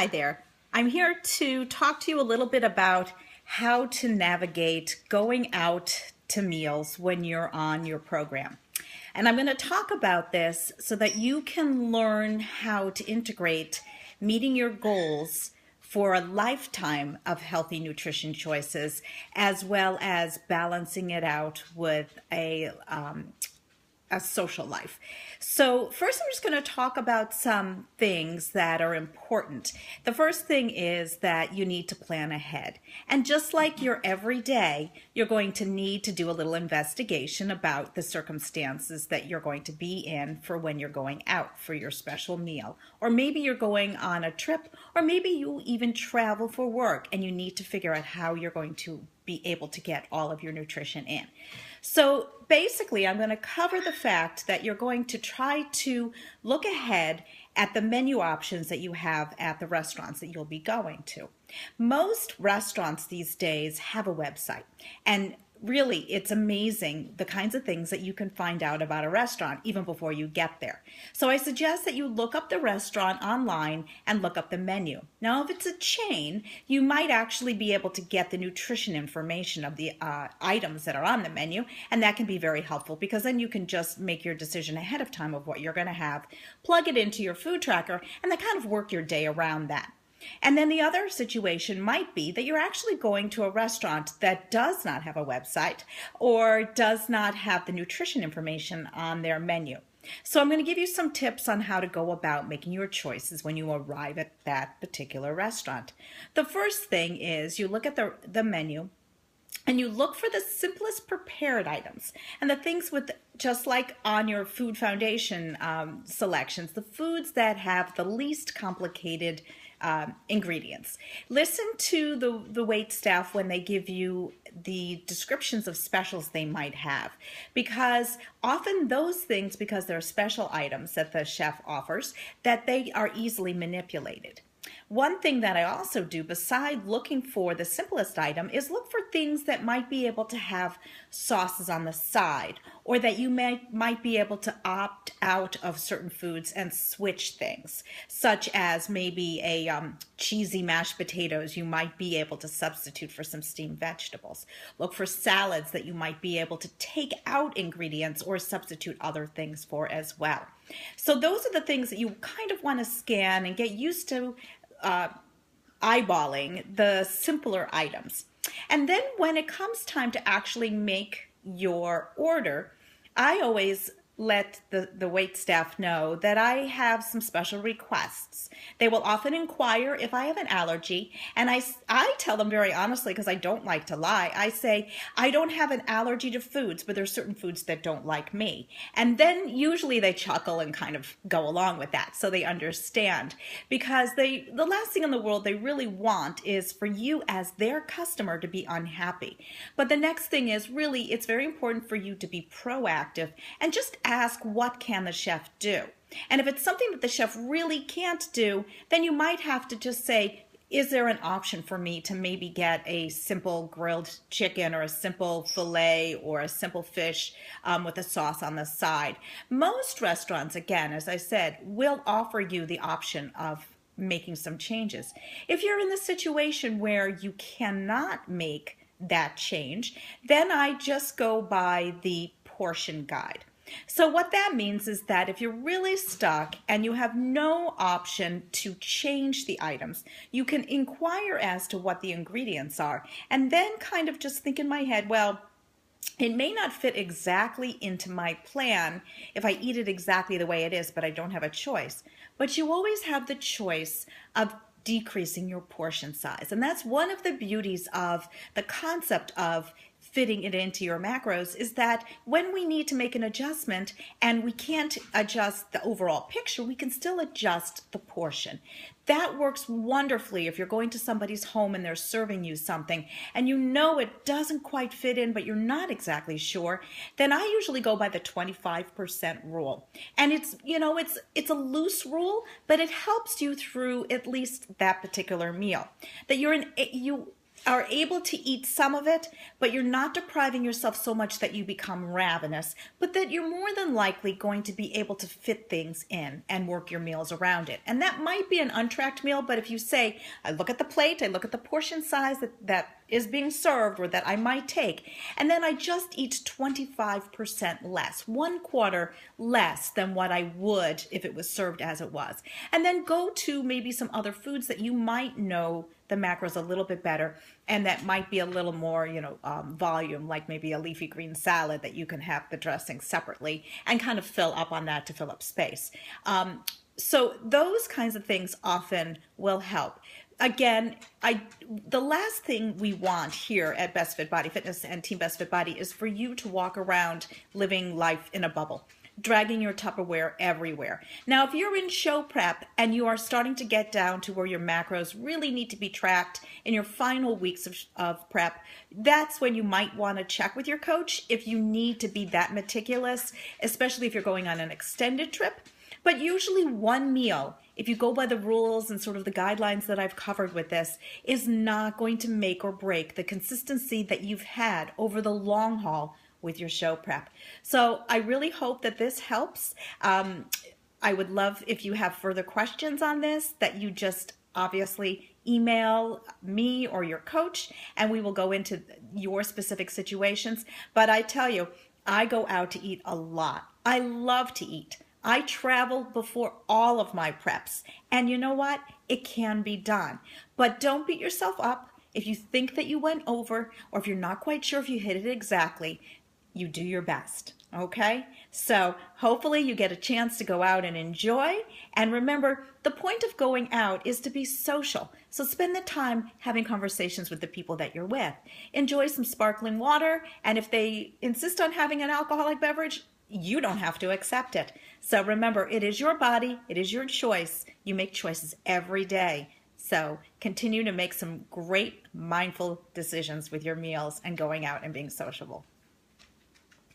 Hi there. I'm here to talk to you a little bit about how to navigate going out to meals when you're on your program. And I'm going to talk about this so that you can learn how to integrate meeting your goals for a lifetime of healthy nutrition choices, as well as balancing it out with a social life. So first I'm just going to talk about some things that are important. The first thing is that you need to plan ahead. And just like your everyday, you're going to need to do a little investigation about the circumstances that you're going to be in for when you're going out for your special meal. Or maybe you're going on a trip, or maybe you even travel for work and you need to figure out how you're going to be able to get all of your nutrition in. So basically, I'm going to cover the fact that you're going to try to look ahead at the menu options that you have at the restaurants that you'll be going to. Most restaurants these days have a website, and really, it's amazing the kinds of things that you can find out about a restaurant even before you get there. So I suggest that you look up the restaurant online and look up the menu. Now, if it's a chain, you might actually be able to get the nutrition information of the items that are on the menu, and that can be very helpful because then you can just make your decision ahead of time of what you're going to have, plug it into your food tracker, and then kind of work your day around that. And then the other situation might be that you're actually going to a restaurant that does not have a website or does not have the nutrition information on their menu. So I'm going to give you some tips on how to go about making your choices when you arrive at that particular restaurant. The first thing is you look at the menu and you look for the simplest prepared items and the things with, just like on your Food Foundation selections, the foods that have the least complicated ingredients. Listen to the wait staff when they give you the descriptions of specials they might have, because often those things, because they're special items that the chef offers, that they are easily manipulated. One thing that I also do, beside looking for the simplest item, is look for things that might be able to have sauces on the side, or that you might be able to opt out of certain foods and switch things, such as maybe a cheesy mashed potatoes you might be able to substitute for some steamed vegetables. Look for salads that you might be able to take out ingredients or substitute other things for as well. So those are the things that you kind of want to scan and get used to eyeballing the simpler items. And then when it comes time to actually make your order, I always let the wait staff know that I have some special requests. They will often inquire if I have an allergy, and I tell them very honestly, because I don't like to lie. I say, I don't have an allergy to foods, but there's certain foods that don't like me. And then usually they chuckle and kind of go along with that, so they understand. Because the last thing in the world they really want is for you as their customer to be unhappy. But the next thing is, really, it's very important for you to be proactive and just ask, what can the chef do? And if it's something that the chef really can't do, then you might have to just say, is there an option for me to maybe get a simple grilled chicken or a simple filet or a simple fish with a sauce on the side? Most restaurants, again, as I said, will offer you the option of making some changes. If you're in the situation where you cannot make that change, then I just go by the portion guide. So what that means is that if you're really stuck and you have no option to change the items, you can inquire as to what the ingredients are and then kind of just think in my head, well, it may not fit exactly into my plan if I eat it exactly the way it is, but I don't have a choice. But you always have the choice of decreasing your portion size. And that's one of the beauties of the concept of fitting it into your macros, is that when we need to make an adjustment and we can't adjust the overall picture, we can still adjust the portion. That works wonderfully if you're going to somebody's home and they're serving you something and you know it doesn't quite fit in, but you're not exactly sure. Then I usually go by the 25% rule. And it's a loose rule, but it helps you through at least that particular meal. That you are able to eat some of it, but you're not depriving yourself so much that you become ravenous, but that you're more than likely going to be able to fit things in and work your meals around it. And that might be an untracked meal, but if you say, I look at the plate, I look at the portion size that is being served or that I might take, and then I just eat 25% less, 1/4 less than what I would if it was served as it was. And then go to maybe some other foods that you might know the macros a little bit better and that might be a little more, volume, like maybe a leafy green salad that you can have the dressing separately and kind of fill up on that to fill up space. So those kinds of things often will help. Again, the last thing we want here at Best Fit Body Fitness and Team Best Fit Body is for you to walk around living life in a bubble, dragging your Tupperware everywhere. Now, if you're in show prep and you are starting to get down to where your macros really need to be tracked in your final weeks of prep, that's when you might want to check with your coach if you need to be that meticulous, especially if you're going on an extended trip. But usually one meal, if you go by the rules and sort of the guidelines that I've covered with this, is not going to make or break the consistency that you've had over the long haul with your show prep. So I really hope that this helps. I would love if you have further questions on this, that you just obviously email me or your coach, and we will go into your specific situations. But I tell you, I go out to eat a lot. I love to eat. I travel before all of my preps. And you know what? It can be done. But don't beat yourself up. If you think that you went over, or if you're not quite sure if you hit it exactly, you do your best, okay? So hopefully you get a chance to go out and enjoy. And remember, the point of going out is to be social. So spend the time having conversations with the people that you're with. Enjoy some sparkling water. And if they insist on having an alcoholic beverage, you don't have to accept it. So remember, it is your body. It is your choice. You make choices every day. So continue to make some great mindful decisions with your meals and going out and being sociable.